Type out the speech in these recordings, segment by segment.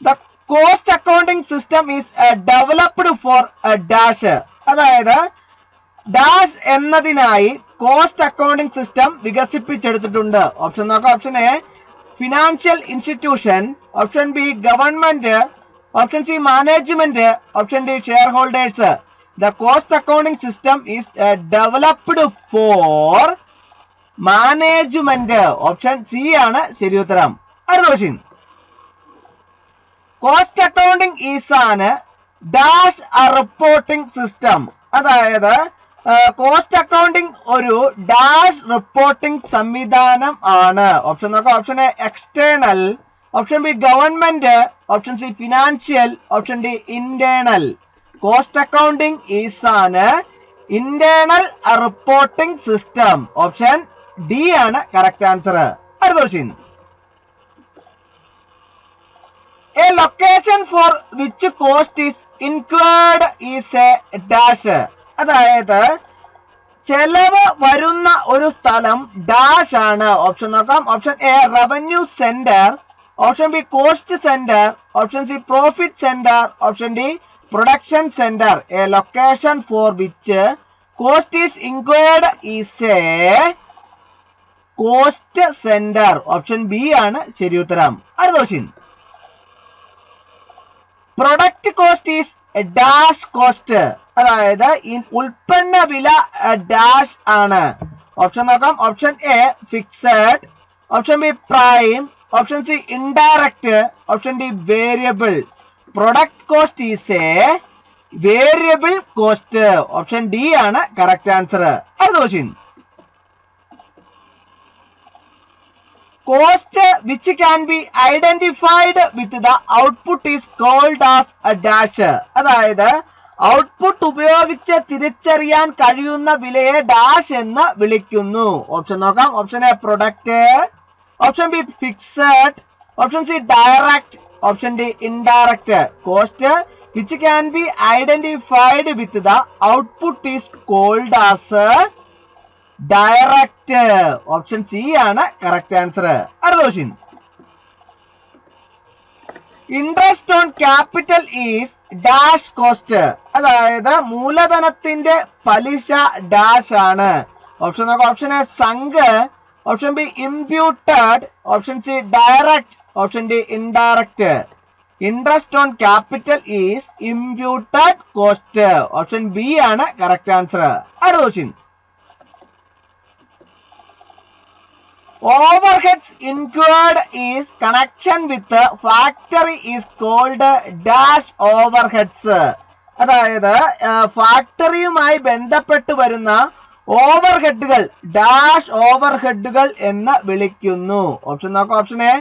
The cost accounting system is developed for dash. അതായത് dash എന്നതിനായി cost accounting system വികസിപ്പിച്ചെടുത്തിട്ടുണ്ട്. Option നോക്കാം. Option A financial institution, option B government, option C management, option D share holders. The cost accounting system is developed four management. Option C ആണ് ശരി ഉത്തരം. അടുത്ത question. Cost accounting is ആണ് dash reporting system. അതായത് cost accounting ഒരു dash reporting സംവിധാനം ആണ്. Option നോക്കാം. Option A external, option B government, option C financial, option D internal. Cost accounting is ആണ് internal reporting system. Option D ആണ് correct answer. അടുത്ത question. A location for which cost is incurred is a dash. അതായത് ചെലവ് വരുന്ന ഒരു സ്ഥലം dash ആണ്. Option നോക്കാം. Option A revenue centre, option B cost centre, option C profit centre, option D production centre. A location four which cost is inquired is a cost centre. Option B ആണ് ശരി ഉത്തരം. അടുത്ത question. Product cost is dash cost. അതായത് ഉൽപ്പന്ന വില dash ആണ്. Option നോക്കാം. Option A fixed, option B prime, option C indirect, option D variable. Product cost is A variable cost. Option D ആണ് കറക്റ്റ് ആൻസർ. അടുത്ത question. Cost which can be identified with the output is called as a dash. അതായത് output ഉപയോഗിച്ച് തിരിച്ചറിയാൻ കഴിയുന്ന വിലയെ dash എന്ന് വിളിക്കുന്നു. Option നോക്കാം. Option A product, option B fixed, option C direct, option D indirect. Cost which can be identified with the output is called as direct. Option C ആണ് correct answer. അടുത്ത question. Interest on capital is dash cost. അതായത് മൂലധനത്തിന്റെ പലിശ dash ആണ്. Option നോക്കാം. Option A sunk, option B imputed, option C direct, option D indirect. Interest on capital is imputed cost. Option B ആണ് correct answer. അടുത്ത question. Overheads incurred is connection with factory is called dash overheads. അതായത് ഫാക്ടറിയുമായി ബന്ധപ്പെട്ട് വരുന്ന ഓവർഹെഡുകൾ dash ഓവർഹെഡുകൾ എന്ന് വിളിക്കുന്നു. Option നോക്കാം. Option A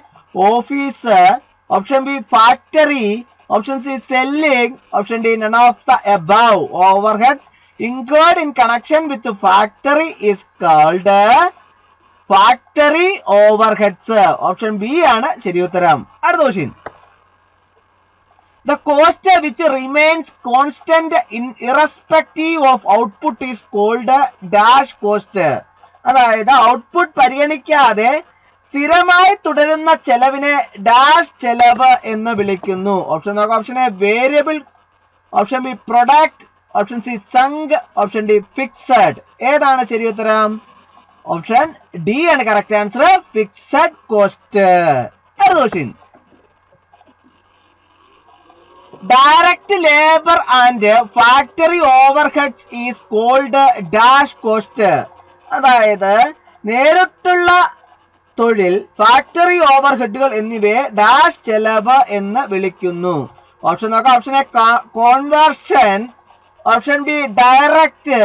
office, option B factory, option C selling, option D none of the above. Overhead incurred in connection with factory is called factory overheads. Option B ആണ് ശരി ഉത്തരം. അടുത്ത question. The cost which remains constant in irrespective of output is called dash cost. അതായത് output പരിഗണിക്കാതെ സ്ഥിരമായി തുടരുന്ന ചെലവിനെ dash ചെലവ് എന്ന് വിളിക്കുന്നു. ഓപ്ഷൻ നോക്കാം. Option A variable, option B product, option C sunk, option D fixed. ഏതാണ് ശരി ഉത്തരം? ഓപ്ഷൻ ഡി ആണ് കറക്റ്റ് ആൻസർ. Fixed cost. അടുത്ത question. Direct labour and factory overheads is called dash cost. അതായത് നേരിട്ടുള്ള തൊഴിൽ, ഫാക്ടറി ഓവർഹെഡുകൾ എന്നിവയെ ഡാഷ് ചെലവ് എന്ന് വിളിക്കുന്നു. ഓപ്ഷൻ നോക്കാം. Option A conversion, option B direct,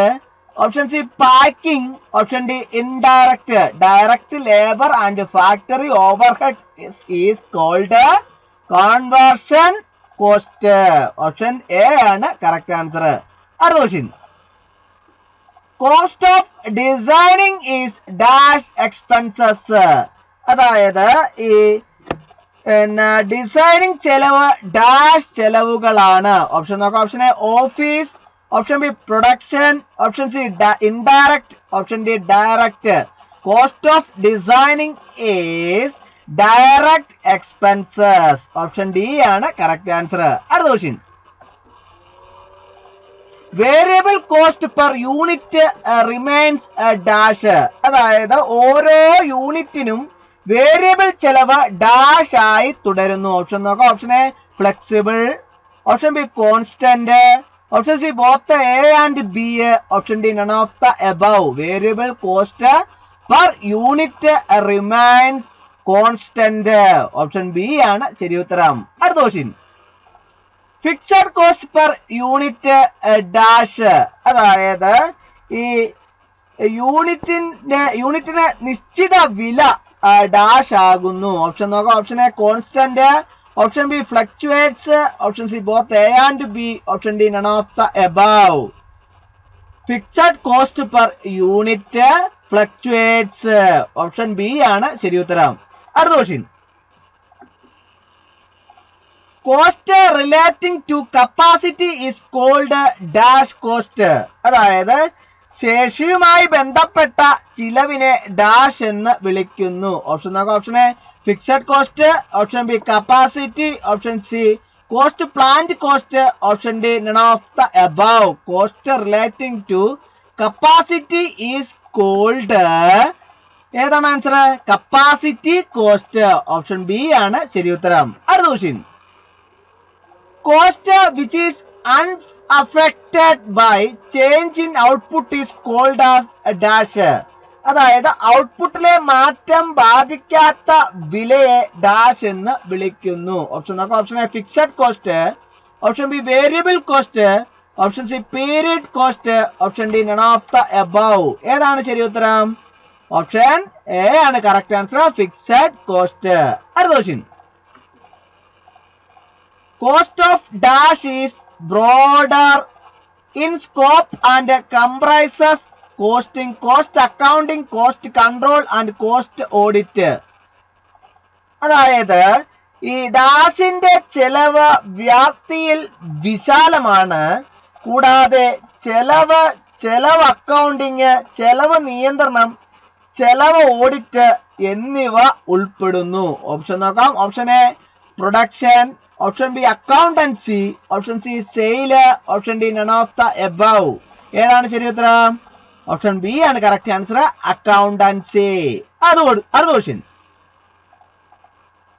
option C packing, option D indirect. Direct labour and factory overhead is called conversion cost. Option A ആണ് കറക്റ്റ് ആൻസർ. അടുത്ത question. Cost of designing is dash expenses. അതായത് ഈ designing ചെലവ് dash ചെലവുകളാണ്. Option നോക്കാം. Option A office, option B production, option C indirect, option D direct. Cost of designing is direct expenses. Option D ആണ് correct answer. അടുത്ത question. Variable cost per unit remains dash. അതായത് ഓരോ യൂണിറ്റിനും variable ചെലവ് dash ആയി തുടരുന്നു. Option നോക്കാം. Option A flexible, option B constant, option C both A and B, option D none of the above. Variable cost per unit remains constant. Option B ആണ് ശരി ഉത്തരം. അടുത്ത question. Fixed cost per unit dash. അതായത് ഈ യൂണിറ്റിന് നിശ്ചിത വില dash ആകുന്നു. ഓപ്ഷൻ നോക്കാം. Option A constant, option B fluctuates, option C both A and B, option D none of the above. Fixed cost per unit fluctuates. Option B ആണ് ശരി ഉത്തരം. അടുത്ത question. Cost relating to capacity is called dash cost. അതായത് ശേഷിയുമായി ബന്ധപ്പെട്ട ചിലവിനെ dash എന്ന് വിളിക്കുന്നു. ഓപ്ഷൻ നോക്കാം. Option A fixed cost, option B capacity, option C cost plant cost, option D none of the above. Cost relating to capacity is called, ഏതാണ് answer? Capacity cost. Option B ആണ് ശരി ഉത്തരം. അടുത്ത question. Cost which is unaffected by change in output is called as a dash. അതായത് ഔട്ട്പുട്ടിലെ മാറ്റം ബാധിക്കാത്ത വിലയെ dash എന്ന് വിളിക്കുന്നു. ഓപ്ഷൻ നോക്കാം. Option A fixed cost, option B variable cost, option C period cost, option D none of the above. ഏതാണ് ശരി ഉത്തരം? ഓപ്ഷൻ എ ആണ് കറക്റ്റ് ആൻസർ, ഫിക്സഡ് കോസ്റ്റ്. അടുത്ത question. Cost of dash is broader in scope and comprises costing, cost accounting, cost control and cost audit. അതായത് ഈ ഡാഷിന്റെ ചെലവ് വ്യാപ്തിയിൽ വിശാലമാണ്. കൂടാതെ ചെലവ് അക്കൗണ്ടിങ്, ചെലവ് നിയന്ത്രണം, ചെലവ് ഓഡിറ്റ് എന്നിവ ഉൾപ്പെടുന്നു. ഓപ്ഷൻ നോക്കാം. Option A production, option B accountancy, option C sale, option D none of the above. ഏതാണ് ശരി ഉത്തരം? ഓപ്ഷൻ ബി ആണ് കറക്റ്റ് ആൻസർ, അക്കൗണ്ടൻസി. അടുത്ത question.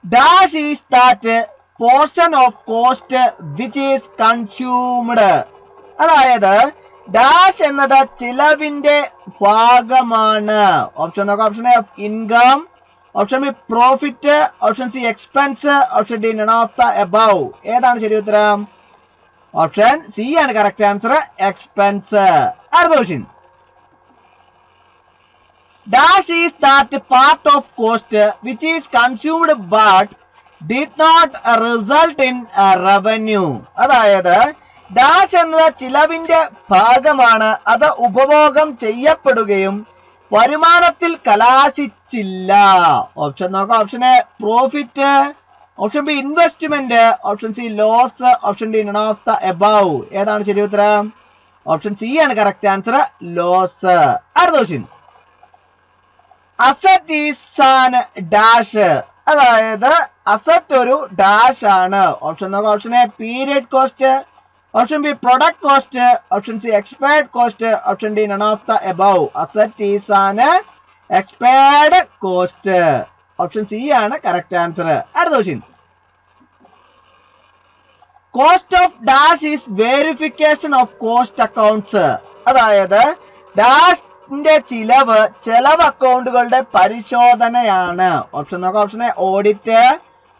Dash is that portion of cost which is consumed. അതായത് dash എന്നത് ചിലവിന്റെ ഭാഗമാണ്. Option നോക്കാം. Option A income, option B profit, option C expense, option D none of the above. ഏതാണ് ശരി ഉത്തരം? ഓപ്ഷൻ സി ആണ് കറക്റ്റ് ആൻസർ, എക്സ്പെൻസ്. അടുത്ത question. Dash is that part of cost which is consumed but did not result in revenue. അതായത് dash എന്നത് ചിലവിന്റെ ഭാഗമാണ്, അത് ഉപഭോഗം ചെയ്യപ്പെടുകയും വരുമാനത്തിൽ കലാശിച്ചില്ല. ഓപ്ഷൻ നോക്കാം. Option A profit, option B investment, option C loss, option D none of the above. ഏതാണ് ശരി ഉത്തരം? ഓപ്ഷൻ സി ആണ് കറക്റ്റ് ആൻസർ, ലോസ്. അടുത്ത question. Asset is an dash. അതായത് അസറ്റ് ഒരു ഡാഷ് ആണ്. ഓപ്ഷൻ നോക്കാം. Option A period cost, option B product cost, option C expired cost, option D none of the above. Asset is an expired cost. Option C ആണ് correct answer. അടുത്ത question. Cost of dash is verification of cost accounts. അതായത് ഡാഷിന്റെ ചെലവ് അക്കൗണ്ടുകളുടെ പരിശോധനയാണ്. Option നോക്കാം. Option A audit,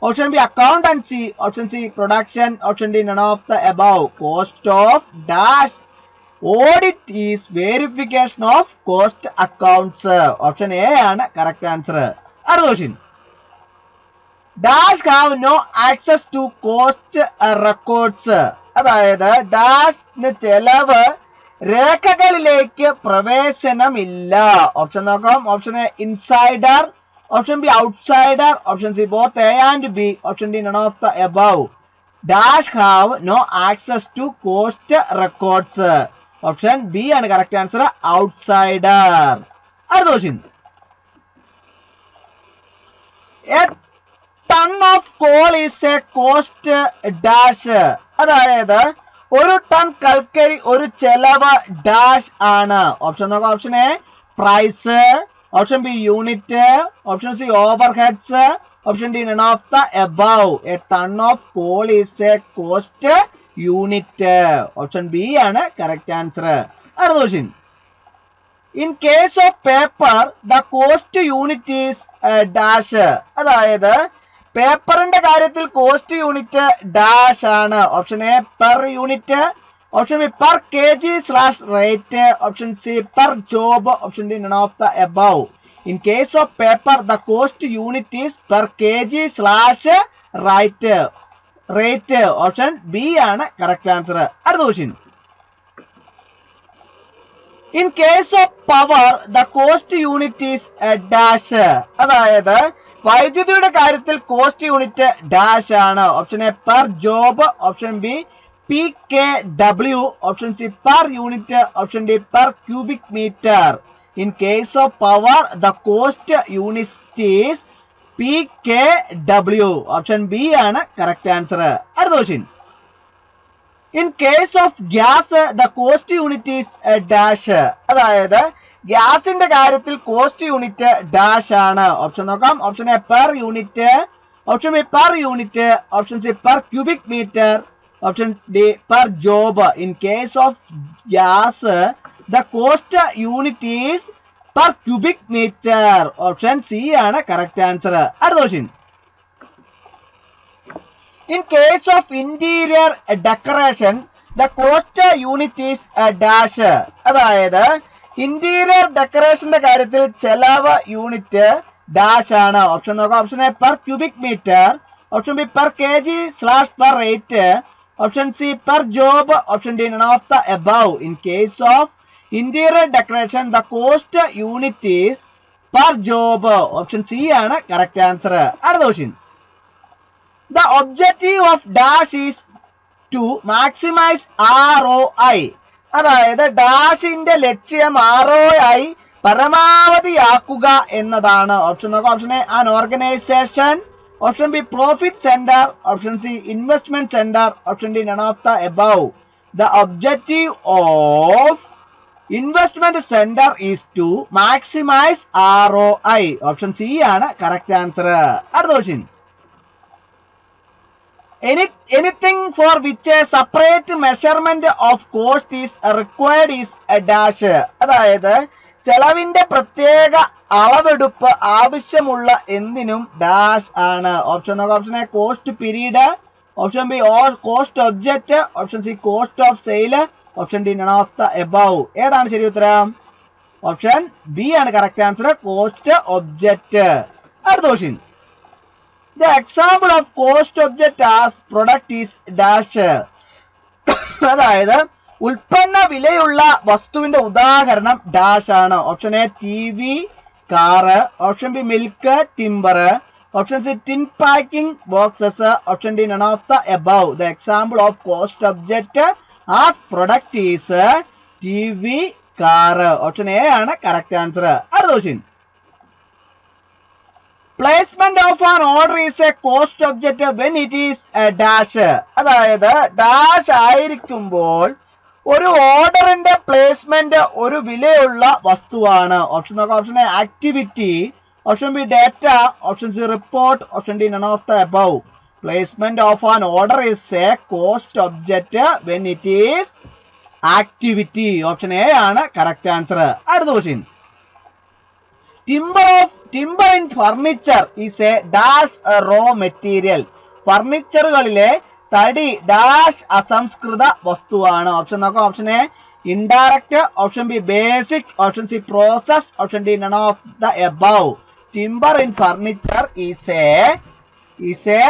option B accountancy, option C production, option D none of the above. Cost of dash audit is verification of cost accounts. Option A ആണ് correct answer. അടുത്ത question. Dash have no access to cost records. അതായത് ഡാഷിന് ചെലവ് രേഖകളിലേക്ക് പ്രവേശനമില്ല. Option നോക്കാം. Option A insider, option B outsider, option C both A and B, option D none of the above. Dash have no access to cost records. Option B ആണ് correct answer, outsider. അടുത്ത question. A ton of coal is a cost dash. അതായത് ഒരു ton കൽക്കരി ഒരു ചെലവ് dash ആണ്. Option നോക്കാം. Option A price, option B unit, option C overheads, option D none of the above. A ton of coal is a cost unit. Option B ആണ് correct answer. അടുത്ത question. In case of paper the cost unit is dash. അതായത് പേപ്പറിന്റെ കാര്യത്തിൽ cost unit dash ആണ്. Option A per unit, option B per kg/rate, option C per job, option D none of the above. In case of paper the cost unit is per kg/rate. Option B ആണ് correct answer. അടുത്ത question. In case of power the cost unit is dash. അതായത് വൈദ്യുതിയുടെ കാര്യത്തിൽ cost unit dash ആണ്. Option A per job, option B PKW, option C per unit, option D per cubic metre. In case of power the cost unit is PKW. Option B ആണ് correct answer. അടുത്ത question. In case of gas the cost unit is dash. അതായത് ഗ്യാസിന്റെ കാര്യത്തിൽ cost unit dash ആണ്. Option നോക്കാം. Option A per unit, option B per unit, option C per cubic metre, option D per job. In case of gas the cost unit is per cubic metre. Option C ആണ് correct answer. അടുത്ത question. In case of interior decoration the cost unit is dash. അതായത് interior ഡെക്കറേഷന്റെ കാര്യത്തിൽ ചെലവ് unit dash ആണ്. Option നോക്കാം. Option A per cubic metre, option B per kg/rate, option C per job, option D none of the above. In case of interior decoration the cost unit is per job. Option C ആണ് correct answer. അടുത്ത question. The objective of dash is to maximise ROI. അതായത് ഡാഷിന്റെ ലക്ഷ്യം ROI പരമാവധിയാക്കുക എന്നതാണ്. Option നോക്കാം. Option A an organisation, option B profit centre, option C investment centre, option D none of the above. The objective of investment centre is to maximise ROI. Option C ആണ് correct answer. അടുത്ത question. Anything for which a separate measurement of cost is required is a dash. അതായത് ചെലവിന്റെ പ്രത്യേക അളവെടുപ്പ് ആവശ്യമുള്ള എന്തിനും dash ആണ്. Option നോക്കാം. Option A cost period, option B cost object, option C cost of sale, option D none of the above. ഏതാണ് ശരി ഉത്തരം? ഓപ്ഷൻ ബി ആണ് കറക്റ്റ് ആൻസർ, കോസ്റ്റ് ഒബ്ജക്റ്റ്. അടുത്ത question. The example of cost object as product is dash. അതായത് ഉൽപ്പന്ന വിലയുള്ള വസ്തുവിന്റെ ഉദാഹരണം ഡാഷ് ആണ്. Option A TV, car, option B milk, timber, option C tin packing boxes, option D none of the above. The example of cost object as product is TV, car. Option A ആണ് correct answer. അടുത്ത question. Placement of an order is a cost object when it is a dash. അതായത് dash ആയിരിക്കുമ്പോൾ ഒരു ഓർഡറിന്റെ placement ഒരു വിലയുള്ള വസ്തുവാണ്. Option നോക്കാം. Option A activity, option B data, option C report, option D none of the above. Placement of an order is A cost object when it is activity. Option A ആണ് correct answer. അടുത്ത question. Timber in furniture is a dash raw material. ഫർണിച്ചറുകളിലെ തടി dash അസംസ്കൃത വസ്തുവാണ്. Option നോക്കാം. Option A indirect, option B basic, option C process, option D none of the above. Timber in furniture is a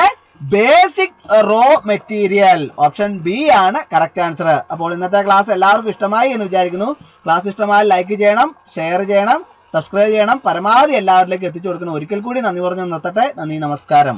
basic raw material. Option B ആണ് correct answer. അപ്പോൾ ഇന്നത്തെ class എല്ലാവർക്കും ഇഷ്ടമായി എന്ന് വിചാരിക്കുന്നു. ക്ലാസ് ഇഷ്ടമായി ലൈക്ക് ചെയ്യണം, ഷെയർ ചെയ്യണം, സബ്സ്ക്രൈബ് ചെയ്യണം. പരമാവധി എല്ലാവരിലേക്ക് എത്തിച്ചു കൊടുക്കണം. ഒരിക്കൽ കൂടി നന്ദി പറഞ്ഞു നിർത്തട്ടെ. നന്ദി, നമസ്കാരം.